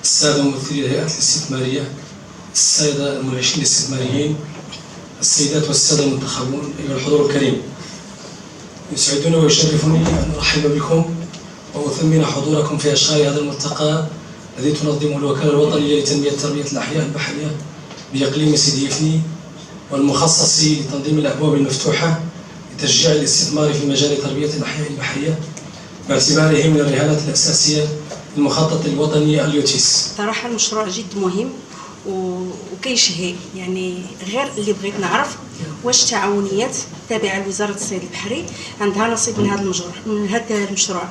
السادة ممثلي الهيئات الاستثمارية، السادة المناقشين الاستثماريين، السيدات والسادة المنتخبون، أيها الحضور الكريم، يسعدني ويشرفني أن أرحب بكم وأثمن حضوركم في إشغال هذا الملتقى الذي تنظم الوكالة الوطنية لتنمية تربية الأحياء البحرية بإقليم سيدي يفني، والمخصص لتنظيم الأبواب المفتوحة لتشجيع الاستثمار في مجال تربية الأحياء البحرية باعتباره من الرهانات الأساسية المخطط الوطني اليوتيس. صراحة المشروع جد مهم وكيشهي، يعني غير اللي بغيت نعرف واش التعاونيات التابعة لوزارة الصيد البحري عندها نصيب من هذا المشروع،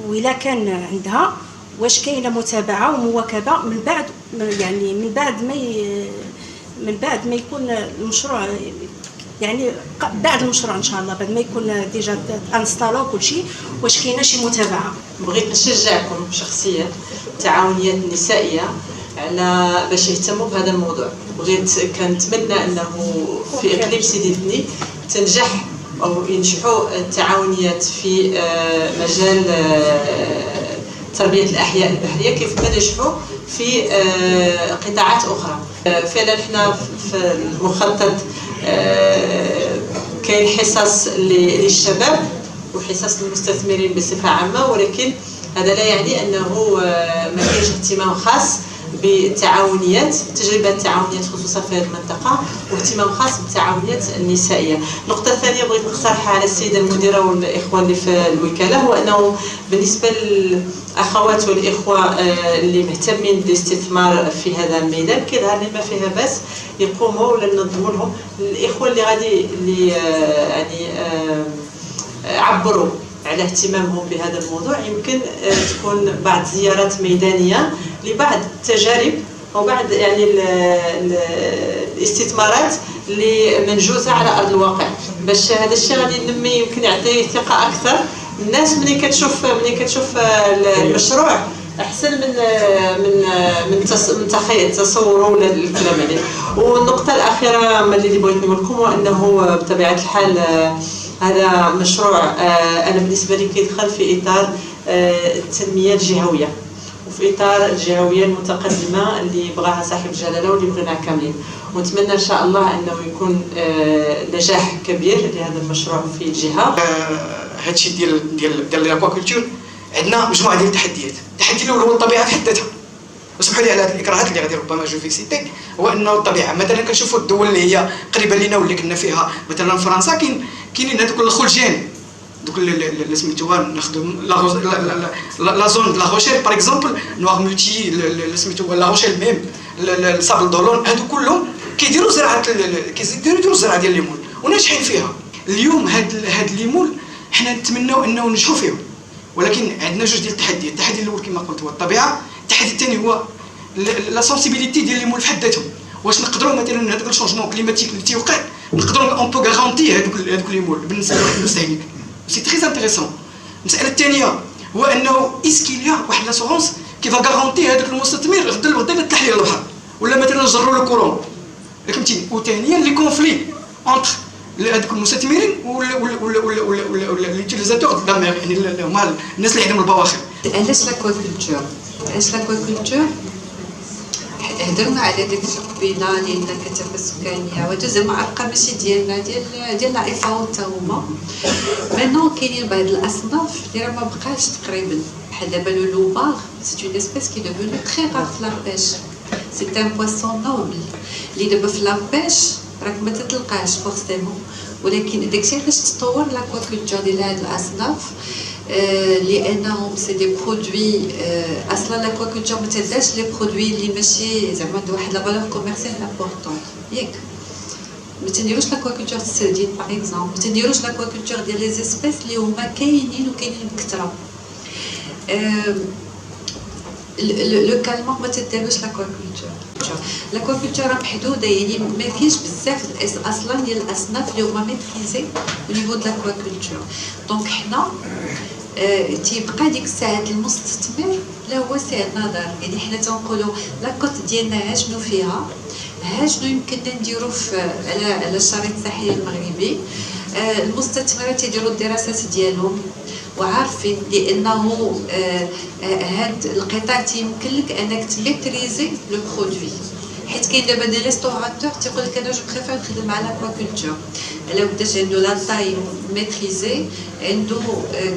وإلا كان عندها واش كاينه متابعة ومواكبة من بعد، يعني من بعد ما يكون المشروع، يعني بعد المشروع ان شاء الله، بعد ما يكون ديجا انستالو كل شيء، واش كاينه شي متابعه. بغيت نشجعكم شخصيا التعاونيات النسائيه على باش يهتموا بهذا الموضوع. كنتمنى انه في اقليم سيدي يفني تنجح او ينجحوا التعاونيات في مجال تربيه الاحياء البحريه كيف ما نجحوا في قطاعات اخرى. فعلا حنا في المخطط كاين حصص للشباب وحصص للمستثمرين بصفه عامه، ولكن هذا لا يعني انه ما كاينش اهتمام خاص بالتعاونيات، تجربه التعاونيات خصوصا في هذه المنطقه، واهتمام خاص بالتعاونيات النسائيه. النقطه الثانيه بغيت نقترحها على السيده المديره والاخوه اللي في الوكاله، هو انه بالنسبه للاخوات والاخوه اللي مهتمين بالاستثمار في هذا الميدان، كيظهر لي ما فيها باس يقوموا ولا ننظموا لهم الاخوه اللي غادي يعني عبروا على اهتمامهم بهذا الموضوع. يمكن تكون بعض زيارات ميدانيه لبعض التجارب او بعض يعني الاستثمارات اللي منجوزه على ارض الواقع، باش هذا الشيء غادي ينمي، يمكن يعطي ثقه اكثر الناس ملي كتشوف المشروع احسن من تصوره ولا الكلام عليه. والنقطه الاخيره اللي بغيت نقول لكم هو انه بطبيعه الحال هذا مشروع انا بالنسبه لي كيدخل في اطار التنميه الجهويه، وفي اطار الجهويه المتقدمه اللي بغاها صاحب الجلاله واللي بغيناها كاملين، ونتمنى ان شاء الله انه يكون نجاح كبير لهذا المشروع في الجهه. هادشي ديال لاكواكولتور عندنا مجموعه ديال التحديات. التحدي الاول هو الطبيعه في حد ذاتها، وسمحوا لي على هذه الاكراهات اللي غادي ربما جو في سيتي، هو انه الطبيعه مثلا كنشوفوا الدول اللي هي قريبه لنا واللي كنا فيها، مثلا فرنسا كاينين هذوك الخلجان، دوك اللي سميتوها ناخذوا لا زون لا روشيل باغ اكزومبل، نوار موتي سميتوها لا روشيل ميم، الصابل دولون، هادو كلهم كيديروا زراعه ديال الليمون وناجحين فيها. اليوم هاد الليمون حنا نتمناو انه ننجحوا فيهم، ولكن عندنا جوج ديال التحديات. التحدي الاول كما قلت هو الطبيعه، التحدي الثاني هو لا سونسيبيليتي ديال الليمون في حد ذاتهم. واش نقدروا مثلا هذاك الشونجمون كليماتيك اللي تيوقع نقدروا اون بو غارونتي هذوك الليمون بالنسبه للمستهلك، سي تري انتريسون. المساله الثانيه هو انه اسكيليا واحد لاسورونس كي فا غارونتي هذاك المستثمر غدا تحليل البحر ولا مثلا نجروا له كورون، فهمتيني. وثانيا لي كونفلي اونتر هذوك المستثمرين ولا ليوتيليزاتور د لا مير، يعني هما الناس اللي عندهم البواخر. علاش لاكواكولتور؟ هضرنا على داك القبيله ديال الكثافه السكانيه ودوز مع ارقام ماشي ديالنا ديال ايفاو حتى هما. مانون كاينين بعض الاصناف اللي راه ما بقاش تقريبا، بحال دابا لو لوبار سي اون اسبيس كي ديفونو تري رار في لابيش، سي ان بواسون نوبل اللي دابا في لابيش راك ما تتلقاهش فورسيمون، ولكن داكشي علاش تطور لاكواكولتور ديال هاد الاصناف، لانهم سي دي برودوي اصلا لاكواكولتور ما تداش لي برودوي اللي ماشي زعما عندها واحد لا فالور كوميرسيال امبورطون، ياك ما تنديروش لاكواكولتور السردين باغ اكزومبل، ما تنديروش لاكواكولتور ديال لي زيسبيس اللي هما كاينين بكثره. لو كالمون ما تديروش لاكواكولتور محدوده، يعني ما كاينش بزاف اصلا ديال الاصناف اللي هما ميتريزي او نيفو د لاكواكولتور. دونك حنا تيبقى ديك الساعه المستثمر لا هو سعر نظر، يعني حنا تنقولوا لاكوت ديالنا اشنو فيها، شنو يمكن نديرو على الشريط الساحلي المغربي. المستثمرات يديروا الدراسات ديالهم وعارفين لانه هاد القطاع تيمكن لك انك تميتريزي لو برودوي، حيت كاين دابا دي ريستوراتور تيقول لك انا جو بريفير نخدم على لاكواكولتور على وداش عنده لا تاي ميتريزي، عنده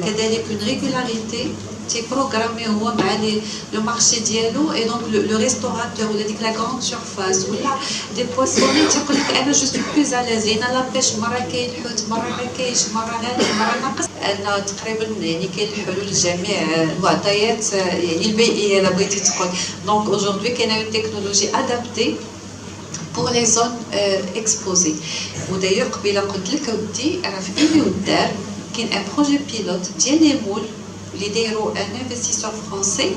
كذلك اون ريغولاريتي تيبروغرامي هو مع لو مارشي ديالو. اي دونك لو ريستوراتور ولا ديك لا كروند سورفاس ولا دي بواسوني تيقول لك انا جو سو بلوز اليز لينا لا بيش مره كاين الحوت مره ما كاينش مره غالي مره ناقص. ان تقريبا يعني كاين الحلول لجميع المعطيات يعني البيئيه الا بغيتي تقول. دونك اوجوردي كاينه اون تكنولوجي ادابتي pour les zones exposées. وداير قبيله قلت لك اودي راه في ايمي والدار كاين ان بروجي بيلوت ديال لي مول اللي دايروا ان انفستيسور فرونسي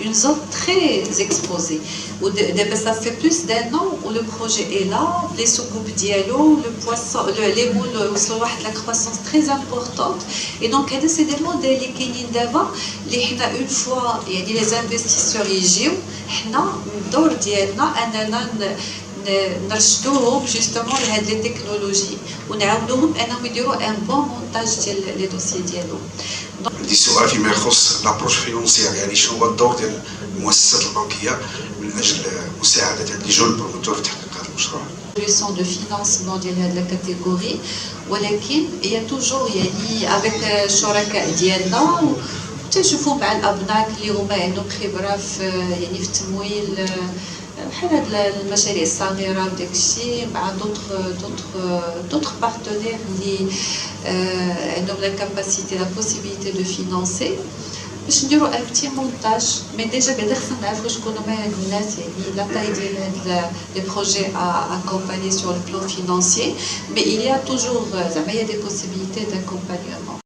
اون زون تري اكسبوزي. ودابا ça fait plus d'un an où le projet est là, les sous-groupes ديالو le poisson les moules وصلوا لواحد لا كرواسونس تري امبورطونت. اي دونك هذا سي دي موديل اللي كاينين دابا اللي حنا اون فوا يعني لي انفستيسور يجيو حنا الدور ديالنا اننا نرشدوهم جوستومون لهاد لي تكنولوجي ونعاونوهم انهم يديروا ان بون مونتاج ديال لي دوسي ديالهم. عندي سؤال فيما يخص لابروش فينونسيير، يعني شنو هو الدور ديال المؤسسات البنكيه من اجل مساعده هاد لي جون بروموتور في تحقيق هذا المشروع؟ solution de financement ديال هاد لا كاتيجوري، ولكن هي توجور يعني افيك الشركاء ديالنا تنشوفوا مع الابناء اللي هما عندهم خبره في يعني في التمويل بحال هاد المشاريع الصغيره وداك الشيء مع دوطخ بارتنير اللي عندهم لا كاباسيتي لا بوسيبيليتي دو فينانسي باش نديرو ان بتي مونتاج. مي ديجا بعدا خصنا نعرفو شكونو هما هاد الناس يعني لا تاي ديال هاد لي بروجي اكومباني سور لو بلان فينانسيي، مي il y a toujours زعما il y a des possibilités d'accompagnement.